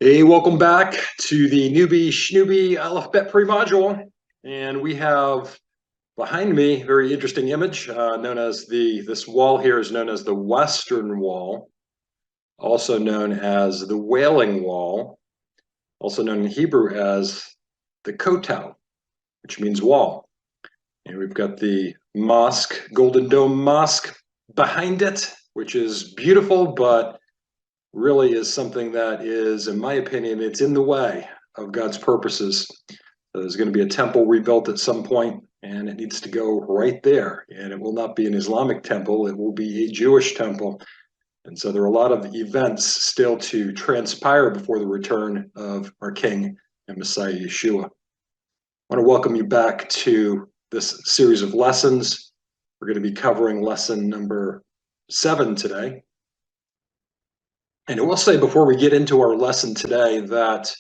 Hey, welcome back to the newbie schnoobie alphabet pre-module. And we have behind me a very interesting image known as this wall here is known as the Western Wall, also known as the Wailing Wall, also known in Hebrew as the Kotel, which means wall. And we've got the mosque, Golden Dome Mosque behind it, which is beautiful, but really is something that is, in my opinion, it's in the way of God's purposes. There's going to be a temple rebuilt at some point, and it needs to go right there. And it will not be an Islamic temple, it will be a Jewish temple. And so there are a lot of events still to transpire before the return of our King and Messiah Yeshua. I want to welcome you back to this series of lessons. We're going to be covering lesson number 7 today. And I will say before we get into our lesson today that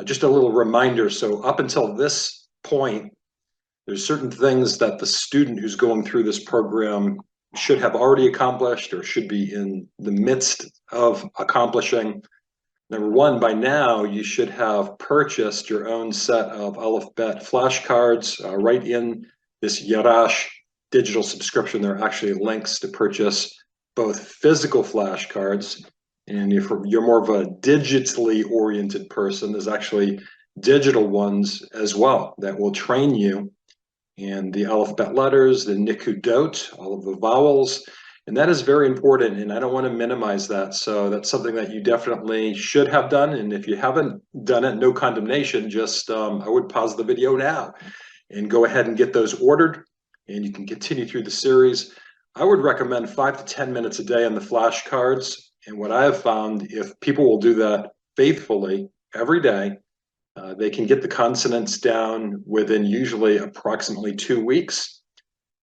just a little reminder. So up until this point, there's certain things that the student who's going through this program should have already accomplished or should be in the midst of accomplishing. Number one, by now, you should have purchased your own set of alphabet flashcards right in this Yarash digital subscription. There are actually links to purchase both physical flashcards. And if you're more of a digitally oriented person, there's actually digital ones as well that will train you in the alphabet letters, the nikudot, all of the vowels. And that is very important, and I don't want to minimize that. So that's something that you definitely should have done. And if you haven't done it, no condemnation, just I would pause the video now and go ahead and get those ordered. And you can continue through the series. I would recommend 5 to 10 minutes a day on the flashcards. And what I have found, if people will do that faithfully every day, they can get the consonants down within usually approximately 2 weeks.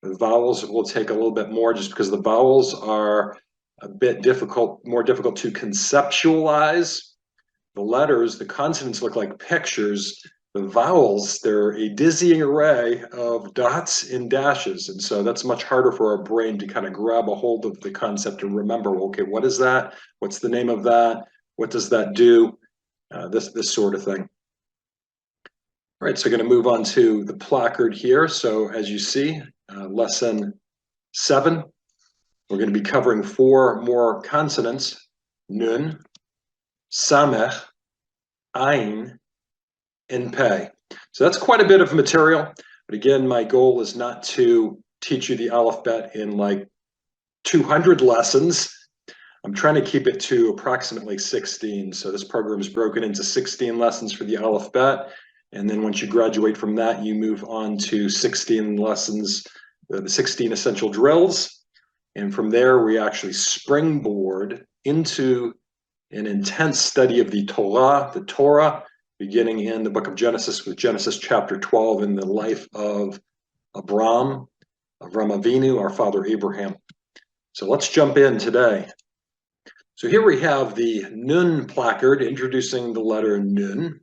The vowels will take a little bit more just because the vowels are a bit difficult, more difficult to conceptualize. The letters, the consonants look like pictures. The vowels, they're a dizzying array of dots and dashes. And so that's much harder for our brain to kind of grab a hold of the concept and remember, okay, what is that? What's the name of that? What does that do? This sort of thing. All right, so we're going to move on to the placard here. So as you see, lesson 7, we're going to be covering 4 more consonants: nun, samech, ayin, and pay. So that's quite a bit of material. But again, my goal is not to teach you the alphabet in like 200 lessons. I'm trying to keep it to approximately 16. So this program is broken into 16 lessons for the alphabet. And then once you graduate from that, you move on to 16 lessons, the 16 essential drills. And from there, we actually springboard into an intense study of the Torah, beginning in the book of Genesis with Genesis chapter 12 in the life of Avram Avinu, our father Abraham. So let's jump in today. So here we have the Nun placard introducing the letter Nun.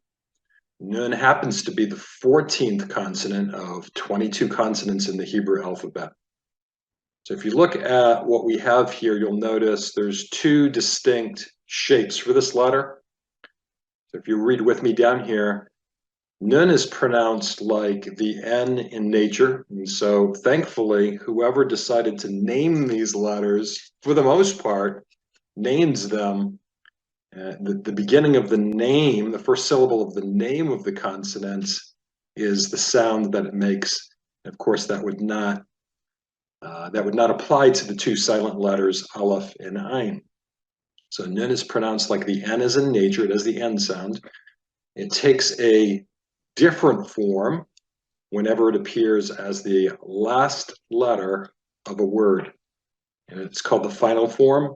Nun happens to be the 14th consonant of 22 consonants in the Hebrew alphabet. So if you look at what we have here, you'll notice there's 2 distinct shapes for this letter. So if you read with me down here, Nun is pronounced like the N in nature. And so thankfully, whoever decided to name these letters, for the most part, names them. The beginning of the name, the first syllable of the name of the consonant is the sound that it makes. Of course, that would not apply to the 2 silent letters, Aleph and Ayin. So Nun is pronounced like the N is in nature. It has the N sound. It takes a different form whenever it appears as the last letter of a word. And it's called the final form.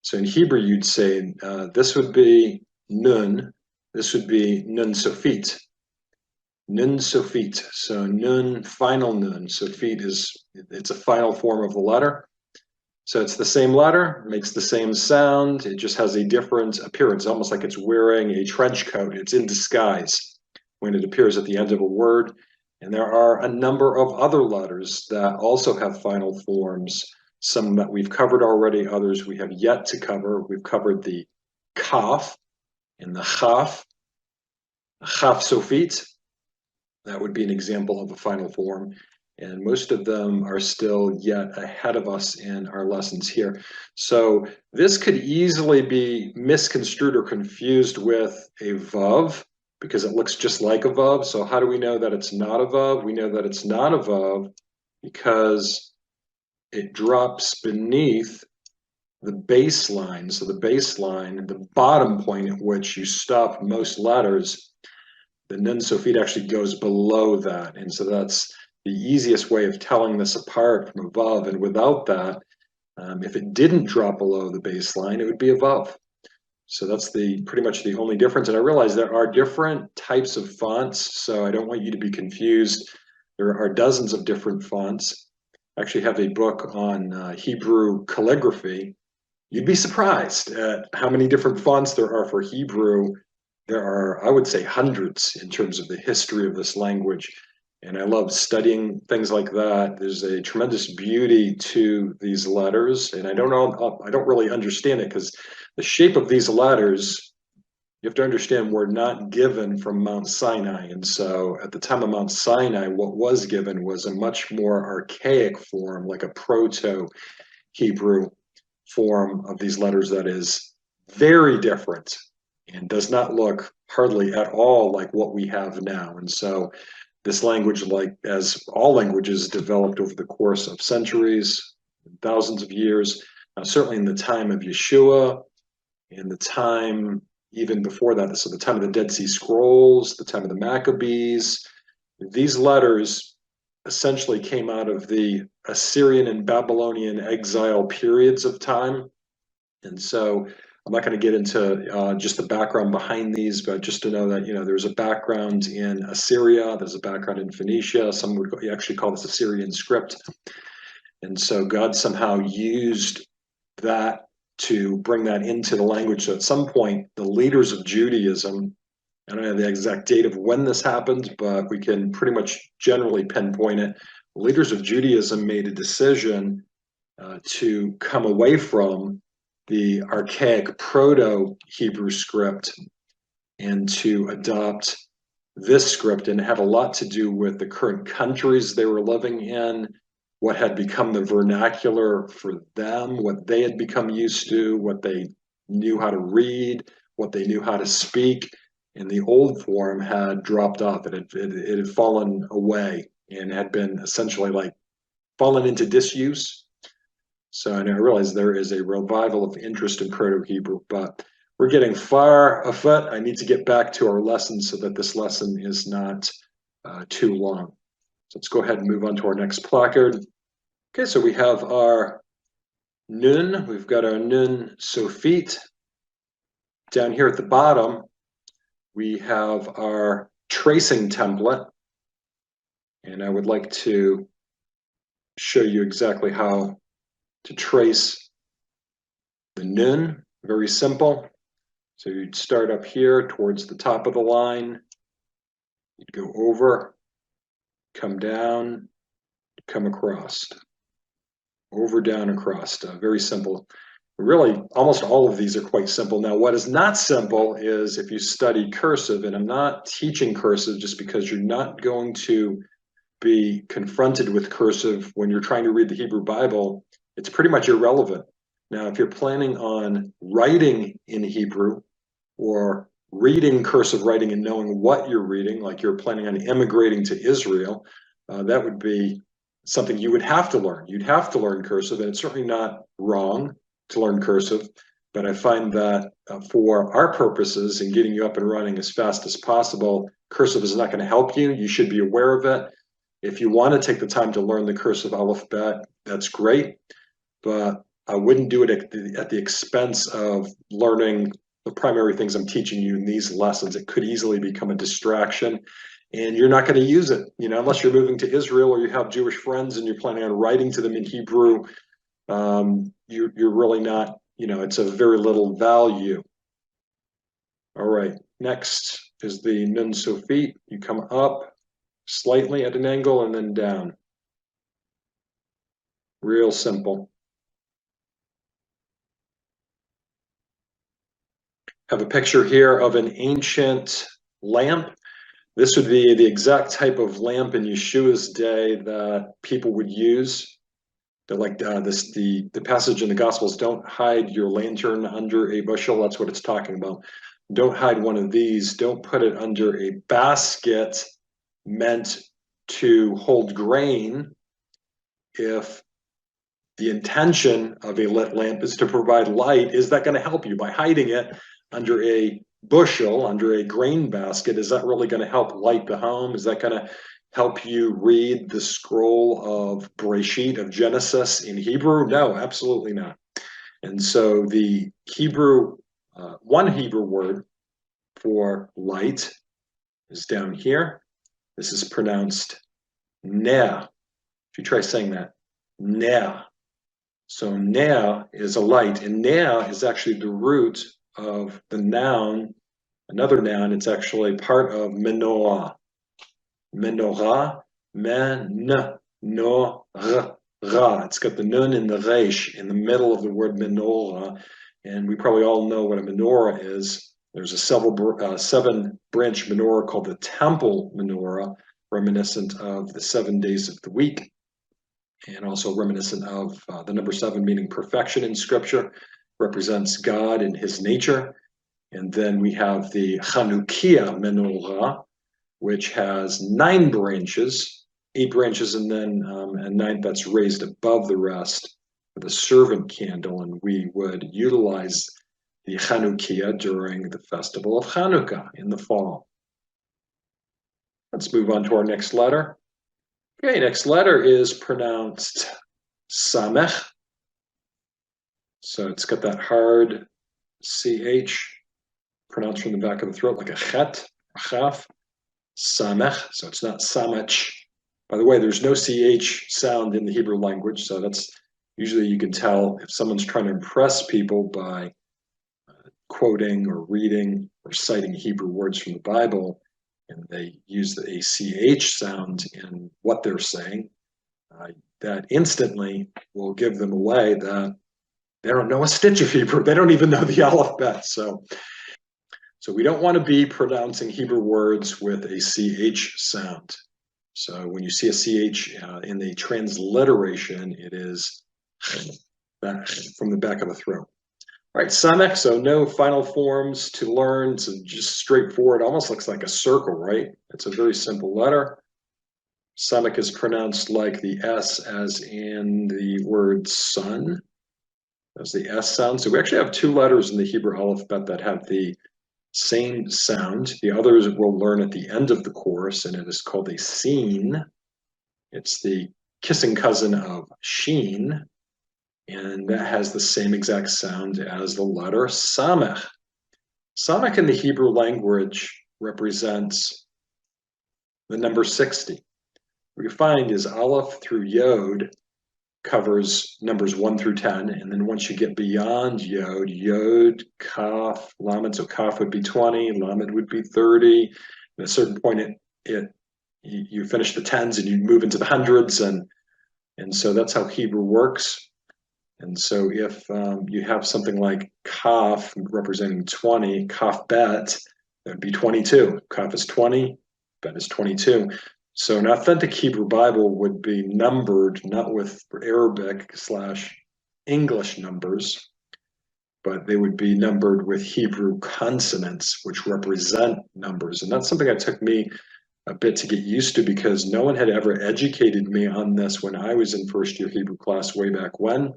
So in Hebrew, you'd say this would be Nun. This would be Nun Sofit. Nun Sofit. So Nun, final Nun. Sofit it's a final form of the letter. So it's the same letter, makes the same sound. It just has a different appearance, almost like it's wearing a trench coat. It's in disguise when it appears at the end of a word. And there are a number of other letters that also have final forms. Some that we've covered already, others we have yet to cover. We've covered the Kaf, And the chaf sofit, that would be an example of a final form. And most of them are still yet ahead of us in our lessons here. So this could easily be misconstrued or confused with a vav because it looks just like a vav. So how do we know that it's not a vav? We know that it's not a vav because it drops beneath the baseline. So the baseline, the bottom point at which you stop most letters, the nun sofit actually goes below that. And so that's the easiest way of telling this apart from a vav. And without that, if it didn't drop below the baseline, it would be a vav. So that's pretty much the only difference. And I realize there are different types of fonts, so I don't want you to be confused. There are dozens of different fonts. I actually have a book on Hebrew calligraphy. You'd be surprised at how many different fonts there are for Hebrew. There are, I would say, hundreds in terms of the history of this language. And I love studying things like that. There's a tremendous beauty to these letters. And I don't really understand it because the shape of these letters, you have to understand, were not given from Mount Sinai. And so at the time of Mount Sinai, what was given was a much more archaic form, like a Proto-Hebrew form of these letters that is very different and does not look hardly at all like what we have now. And so this language, like as all languages, developed over the course of centuries, thousands of years, certainly in the time of Yeshua, in the time even before that, so the time of the Dead Sea Scrolls, the time of the Maccabees, these letters essentially came out of the Assyrian and Babylonian exile periods of time. And so I'm not going to get into just the background behind these, but just to know that, there's a background in Assyria, there's a background in Phoenicia. Some would actually call this Assyrian script. And so God somehow used that to bring that into the language. So at some point, the leaders of Judaism, I don't know the exact date of when this happened, but we can pretty much generally pinpoint it. The leaders of Judaism made a decision to come away from the archaic proto-Hebrew script and to adopt this script, and it had a lot to do with the current countries they were living in, what had become the vernacular for them, what they had become used to, what they knew how to read, what they knew how to speak. And the old form had dropped off. It had fallen away and had been essentially like fallen into disuse. So and I realize there is a revival of interest in Proto-Hebrew, but we're getting far afoot. I need to get back to our lesson so that this lesson is not too long. So let's go ahead and move on to our next placard. Okay, so we have our nun. We've got our nun sofit. Down here at the bottom, we have our tracing template. And I would like to show you exactly how to trace the nun. Very simple. So you'd start up here towards the top of the line. You'd go over, come down, come across. Over, down, across. Very simple. Really, almost all of these are quite simple. Now, what is not simple is if you study cursive, and I'm not teaching cursive just because you're not going to be confronted with cursive when you're trying to read the Hebrew Bible. It's pretty much irrelevant. Now, if you're planning on writing in Hebrew or reading cursive writing and knowing what you're reading, like you're planning on immigrating to Israel, that would be something you would have to learn. You'd have to learn cursive, and it's certainly not wrong to learn cursive, but I find that for our purposes in getting you up and running as fast as possible, cursive is not going to help you. You should be aware of it. If you want to take the time to learn the cursive alphabet, that's great, but I wouldn't do it at the expense of learning the primary things I'm teaching you in these lessons. It could easily become a distraction, and you're not going to use it, unless you're moving to Israel or you have Jewish friends and you're planning on writing to them in Hebrew. You're really not, it's of very little value. All right, next is the nun sofit. You come up slightly at an angle and then down. Real simple. Have a picture here of an ancient lamp. This would be the exact type of lamp in Yeshua's day that people would use. They're like the passage in the Gospels, don't hide your lantern under a bushel. That's what it's talking about. Don't hide one of these. Don't put it under a basket meant to hold grain. If the intention of a lit lamp is to provide light, is that going to help you by hiding it under a bushel, under a grain basket? Is that really going to help light the home? Is that going to help you read the scroll of Bereshit, of Genesis in Hebrew? No, absolutely not. And so the Hebrew, one Hebrew word for light is down here. This is pronounced ner. If you try saying that, ner. So ner is a light, and ner is actually the root of the noun, another noun. It's actually part of menorah. Menorah, men-no-ra. It's got the nun and the resh in the middle of the word menorah, and we probably all know what a menorah is. There's a seven-branch menorah called the temple menorah, reminiscent of the 7 days of the week, and also reminiscent of the number 7, meaning perfection in Scripture, represents God and His nature. And then we have the Chanukiah menorah, which has 9 branches, 8 branches, and then a 9th that's raised above the rest for the servant candle. And we would utilize the Chanukiah during the festival of Hanukkah in the fall. Let's move on to our next letter. Okay, next letter is pronounced Samech. So it's got that hard CH pronounced from the back of the throat like a chet, a chaf. Samech, so it's not Samech. By the way, there's no CH sound in the Hebrew language, so that's usually you can tell if someone's trying to impress people by quoting or reading or citing Hebrew words from the Bible, and they use the ACH sound in what they're saying, that instantly will give them away that they don't know a stitch of Hebrew. They don't even know the alphabet. So we don't want to be pronouncing Hebrew words with a CH sound. So when you see a CH in the transliteration, it is from the back of the throat. All right, Samech, so no final forms to learn. It's just straightforward, almost looks like a circle, right? It's a very simple letter. Samech is pronounced like the S as in the word sun. That's the S sound. So we actually have 2 letters in the Hebrew alphabet that have the same sound. The others we'll learn at the end of the course, and it is called a seen. It's the kissing cousin of sheen, and that has the same exact sound as the letter Samech. Samech in the Hebrew language represents the number 60. What you find is Aleph through Yod covers numbers 1 through 10, and then once you get beyond Yod, Kaf, Lamed, so Kaf would be 20, Lamed would be 30. At a certain point, you finish the tens and you move into the hundreds, and so that's how Hebrew works. And so if you have something like Kaf representing 20, Kaf Bet, that would be 22. Kaf is 20, Bet is 22. So an authentic Hebrew Bible would be numbered not with Arabic/English numbers, but they would be numbered with Hebrew consonants, which represent numbers. And that's something that took me a bit to get used to, because no one had ever educated me on this when I was in first-year Hebrew class way back when.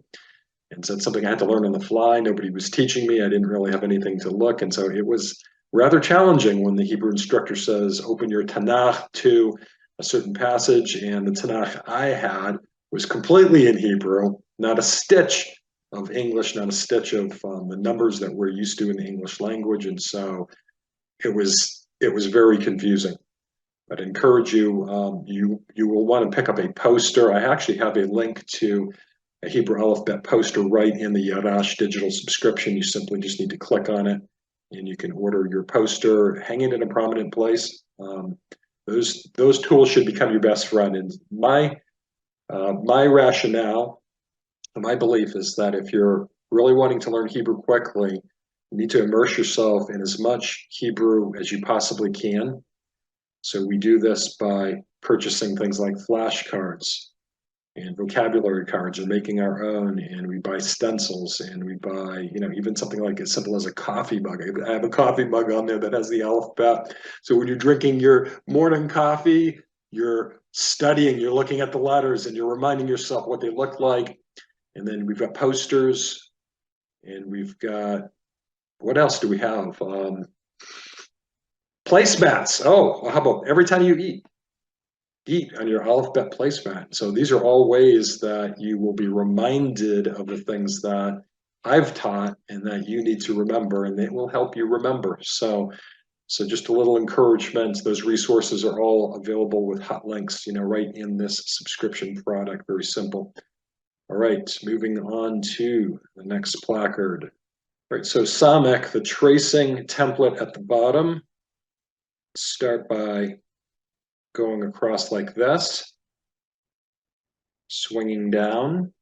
And so it's something I had to learn on the fly. Nobody was teaching me. I didn't really have anything to look. And so it was rather challenging when the Hebrew instructor says, open your Tanakh to a certain passage, and the Tanakh I had was completely in Hebrew, not a stitch of English, not a stitch of the numbers that we're used to in the English language. And so it was very confusing. I'd encourage you, you will want to pick up a poster. I actually have a link to a Hebrew alphabet poster right in the Yarash digital subscription. You simply just need to click on it, and you can order your poster, hang it in a prominent place. Those tools should become your best friend. And my rationale, my belief is that if you're really wanting to learn Hebrew quickly, You need to immerse yourself in as much Hebrew as you possibly can. So we do this by purchasing things like flashcards and vocabulary cards, or making our own, and we buy stencils, and we buy, even something like as simple as a coffee mug. I have a coffee mug on there that has the alphabet. So when you're drinking your morning coffee, you're studying, you're looking at the letters, and you're reminding yourself what they look like. And then we've got posters, and we've got, what else do we have? Placemats. Oh, well, how about every time you eat on your alphabet placemat. So these are all ways that you will be reminded of the things that I've taught and that you need to remember, and it will help you remember. So just a little encouragement. Those resources are all available with hot links, right in this subscription product. Very simple. All right, moving on to the next placard. All right, so Samech, the tracing template at the bottom. Start by going across like this, swinging down,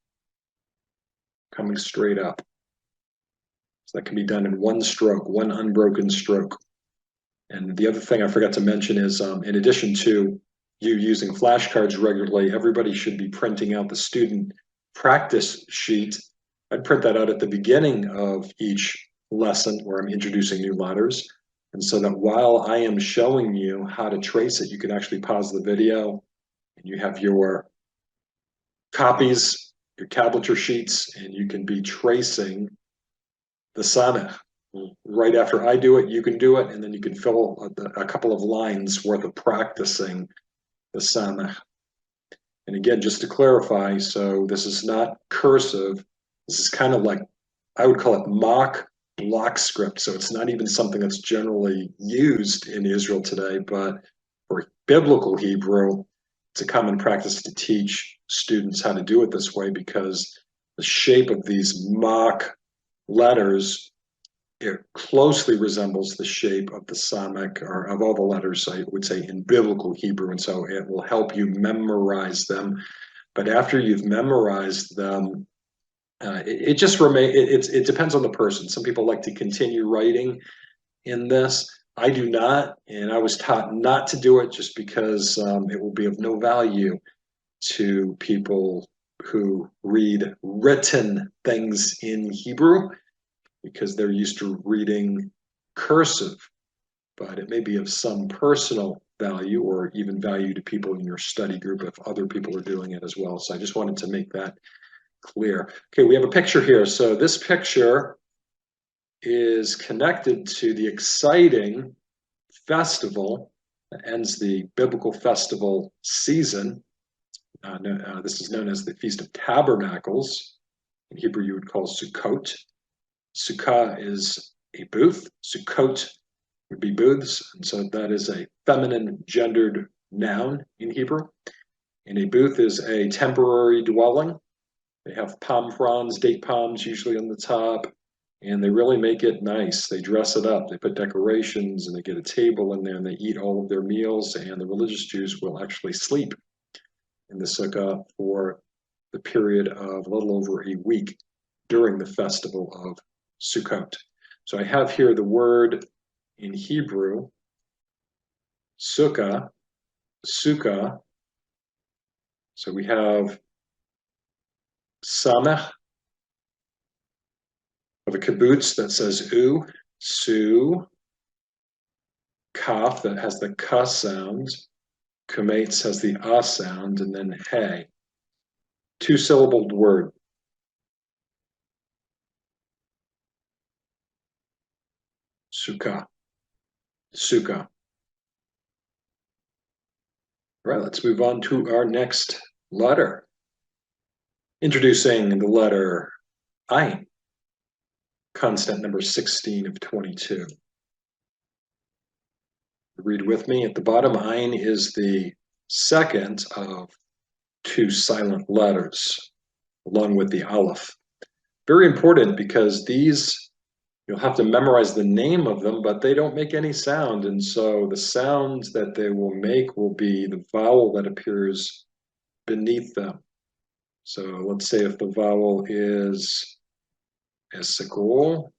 coming straight up. So that can be done in one stroke, one unbroken stroke. And the other thing I forgot to mention is, in addition to you using flashcards regularly, everybody should be printing out the student practice sheet. I'd print that out at the beginning of each lesson where I'm introducing new letters. And so that while I am showing you how to trace it, you can actually pause the video and you have your copies, your tablature sheets, and you can be tracing the Samech. Right after I do it, you can do it, and then you can fill a couple of lines worth of practicing the Samech. And again, just to clarify, so this is not cursive. This is kind of like, I would call it mock block script. So it's not even something that's generally used in Israel today, but for biblical Hebrew, it's a common practice to teach students how to do it this way, because the shape of these mock letters, it closely resembles the shape of the Samech, or of all the letters, I would say, in biblical Hebrew. And so it will help you memorize them. But after you've memorized them, it just it depends on the person. Some people like to continue writing in this. I do not, and I was taught not to do it just because it will be of no value to people who read written things in Hebrew, because they're used to reading cursive. But it may be of some personal value, or even value to people in your study group if other people are doing it as well. So I just wanted to make that clear. Okay, we have a picture here. So this picture is connected to the exciting festival that ends the biblical festival season. This is known as the Feast of Tabernacles. In Hebrew, you would call sukkot. Sukkah is a booth. Sukkot would be booths. And so that is a feminine gendered noun in Hebrew. And a booth is a temporary dwelling. They have palm fronds, date palms usually on the top, and they really make it nice. They dress it up. They put decorations, and they get a table in there, and they eat all of their meals, and the religious Jews will actually sleep in the sukkah for the period of a little over a week during the festival of Sukkot. So I have here the word in Hebrew, sukkah, sukkah. So we have Samech, of a kibbutz that says u, su, kaf that has the ka sound, kumates has the ah sound, and then hey. Two-syllabled word. Sukkah. Sukkah. All right, let's move on to our next letter. Introducing the letter Ayin, consonant number 16 of 22. Read with me. At the bottom, Ayin is the second of two silent letters, along with the Aleph. Very important, because these, you'll have to memorize the name of them, but they don't make any sound. And so the sound that they will make will be the vowel that appears beneath them. So let's say if the vowel is a sikol,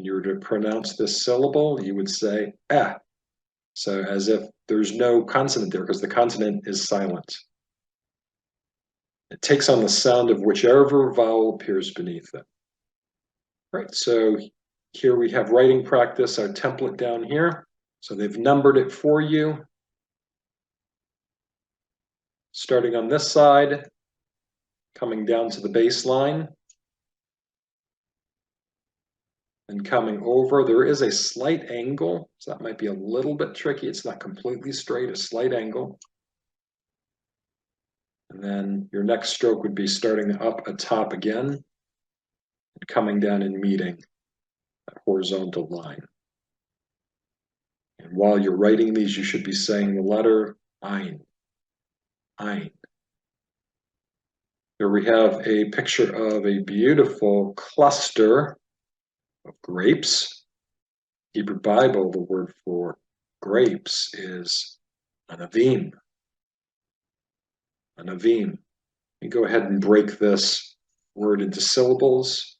and you were to pronounce this syllable, you would say eh. So as if there's no consonant there because the consonant is silent. It takes on the sound of whichever vowel appears beneath it. Right, so here we have writing practice, our template down here. So they've numbered it for you. Starting on this side, coming down to the baseline, and coming over. There is a slight angle, so that might be a little bit tricky. It's not completely straight, a slight angle. And then your next stroke would be starting up atop again and coming down and meeting that horizontal line. And while you're writing these, you should be saying the letter Ayin. Ayin. Here we have a picture of a beautiful cluster of grapes. Hebrew Bible, the word for grapes is anavim. Anavim. You go ahead and break this word into syllables.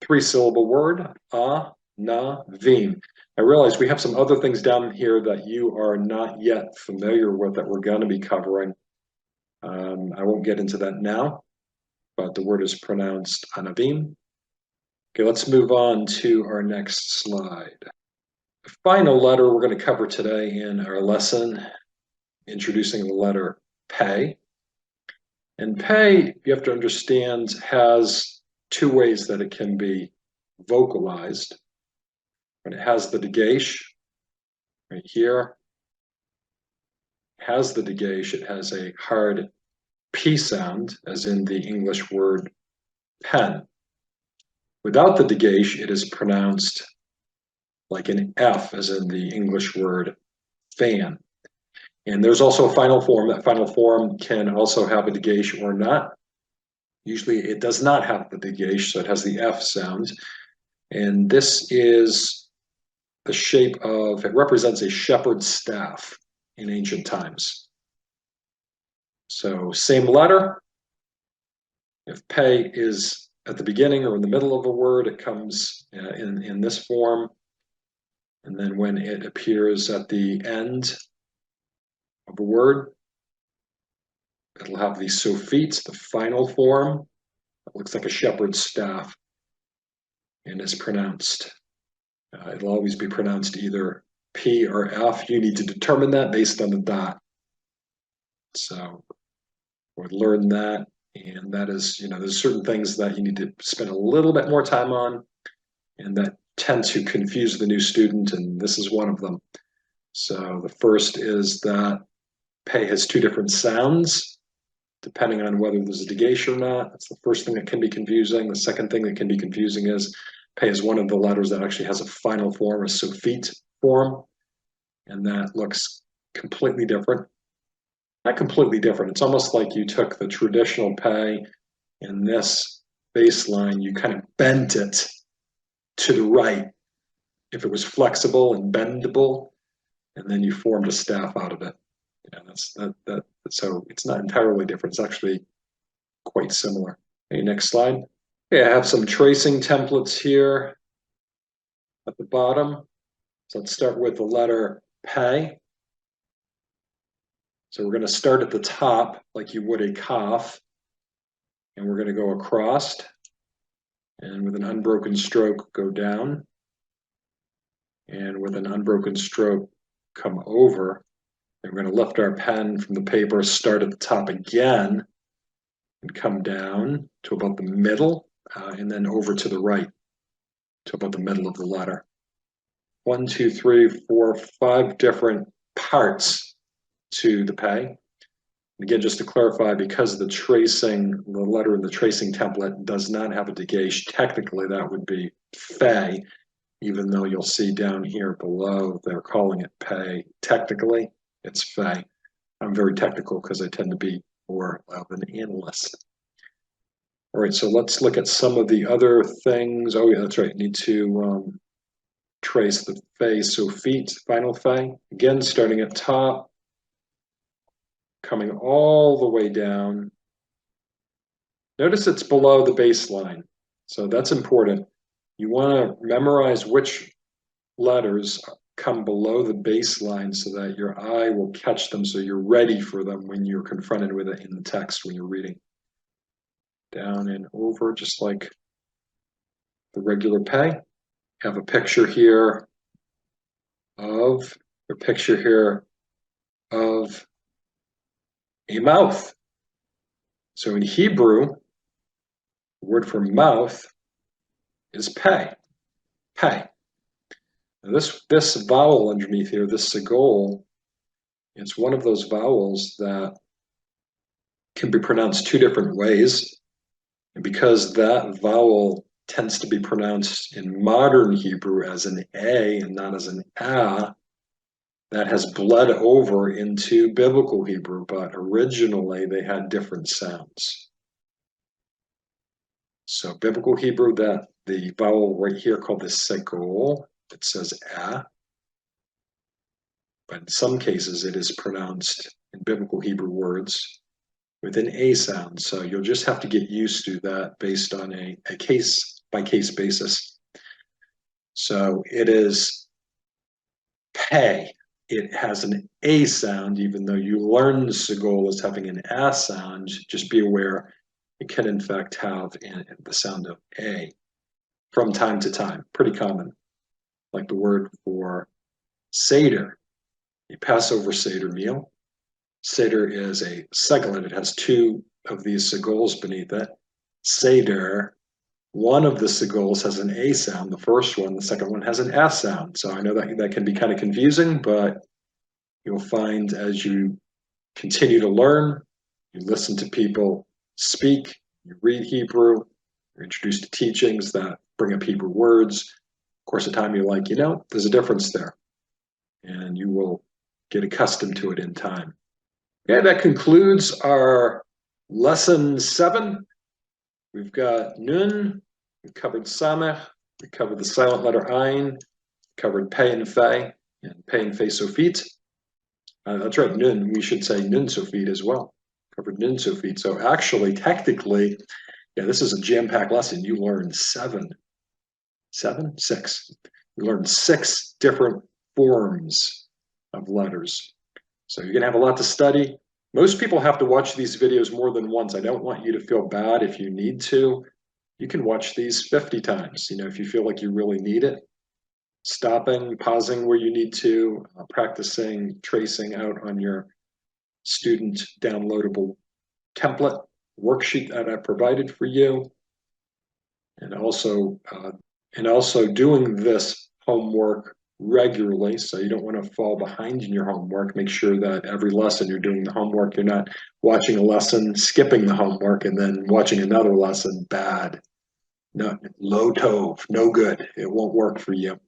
Three-syllable word, anavim. I realize we have some other things down here that you are not yet familiar with that we're going to be covering. I won't get into that now, but the word is pronounced anavim. Okay, let's move on to our next slide. The final letter we're going to cover today in our lesson, introducing the letter Pe. And Pe, you have to understand, has two ways that it can be vocalized. When it has the dagesh, right here, has the dagesh, it has a hard P sound, as in the English word pen. Without the dagesh, it is pronounced like an F, as in the English word fan. And there's also a final form. That final form can also have a dagesh or not. Usually it does not have the dagesh, so it has the F sound. And this is the shape of, it represents a shepherd's staff in ancient times. So same letter. If Pe is at the beginning or in the middle of a word, it comes in this form. And then when it appears at the end of a word, it'll have the sofit, the final form. It looks like a shepherd's staff and is pronounced. It'll always be pronounced either P or F. You need to determine that based on the dot. So we'll learn that. And that is, there's certain things that you need to spend a little bit more time on and that tend to confuse the new student, and this is one of them. So the first is that Pe has two different sounds, depending on whether there's a dagesh or not. That's the first thing that can be confusing. The second thing that can be confusing is Pe is one of the letters that actually has a final form, a sofit form, and that looks completely different. Not completely different. It's almost like you took the traditional Pe and this baseline, you kind of bent it to the right if it was flexible and bendable, and then you formed a staff out of it. Yeah, so it's not entirely different. It's actually quite similar. Okay, next slide. Okay, I have some tracing templates here at the bottom. So let's start with the letter Pe. So we're going to start at the top like you would a kaf, and we're going to go across, and with an unbroken stroke go down, and with an unbroken stroke come over. And we're going to lift our pen from the paper, start at the top again, and come down to about the middle, and then over to the right to about the middle of the letter. 1, 2, 3, 4, 5 different parts to the Pe. Again, just to clarify, because the letter in the tracing template does not have a dagesh, technically that would be Fe, even though you'll see down here below they're calling it Pe. Technically, it's Fe. I'm very technical because I tend to be more of an analyst. All right, so let's look at some of the other things. Oh yeah, that's right. Need to trace the Fe sofit, final Fe. Again, starting at top, coming all the way down Notice it's below the baseline. So that's important. You want to memorize which letters come below the baseline so that your eye will catch them so you're ready for them when you're confronted with it in the text when you're reading. Down and over, just like the regular pay. Have a picture here of a mouth. So in Hebrew, the word for mouth is pay. Pay. Now this vowel underneath here, this sigol, it's one of those vowels that can be pronounced two different ways. And because that vowel tends to be pronounced in modern Hebrew as an A and not as an A, that has bled over into biblical Hebrew, but originally they had different sounds. So biblical Hebrew, that the vowel right here called the segol, it says A, but in some cases it is pronounced in biblical Hebrew words with an A sound. So you'll just have to get used to that based on a case-by-case basis. So it is pay. It has an A sound, even though you learn segol as having an A sound. Just be aware it can in fact have the sound of A from time to time, pretty common. Like the word for Seder, a Passover Seder meal. Seder is a seglet. It has two of these segols beneath it. Seder, one of the segols has an A sound, the first one, the second one has an S sound. So I know that can be kind of confusing, but you'll find as you continue to learn, you listen to people speak, you read Hebrew, you're introduced to teachings that bring up Hebrew words. Of course, of time you're like, there's a difference there. And you will get accustomed to it in time. Okay, that concludes our lesson 7. We've got Nun, we've covered Samech, we covered the silent letter Ayin, covered Pei and Fei, and Pei and Fei Sophit. That's right, Nun, we should say Nun Sophit as well. Covered Nun Sophit. So actually, technically, this is a jam-packed lesson. You learned 6. You learned 6 different forms of letters. So you're going to have a lot to study. Most people have to watch these videos more than once. I don't want you to feel bad if you need to. You can watch these 50 times, if you feel like you really need it. Stopping, pausing where you need to, practicing, tracing out on your student downloadable template worksheet that I provided for you. And also doing this homework regularly, so you don't want to fall behind in your homework. Make sure that every lesson you're doing the homework. You're not watching a lesson, skipping the homework, and then watching another lesson. Bad. No, low tov, no good. It won't work for you.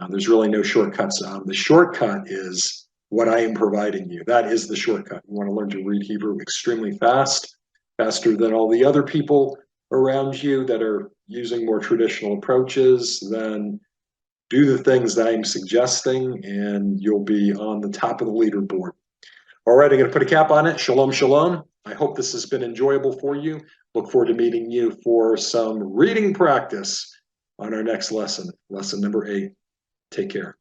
There's really no shortcuts. The shortcut is what I am providing you. That is the shortcut. You want to learn to read Hebrew extremely fast, faster than all the other people around you that are using more traditional approaches. Then do the things that I'm suggesting, and you'll be on the top of the leaderboard. All right, I'm going to put a cap on it. Shalom, shalom. I hope this has been enjoyable for you. Look forward to meeting you for some reading practice on our next lesson, lesson number 8. Take care.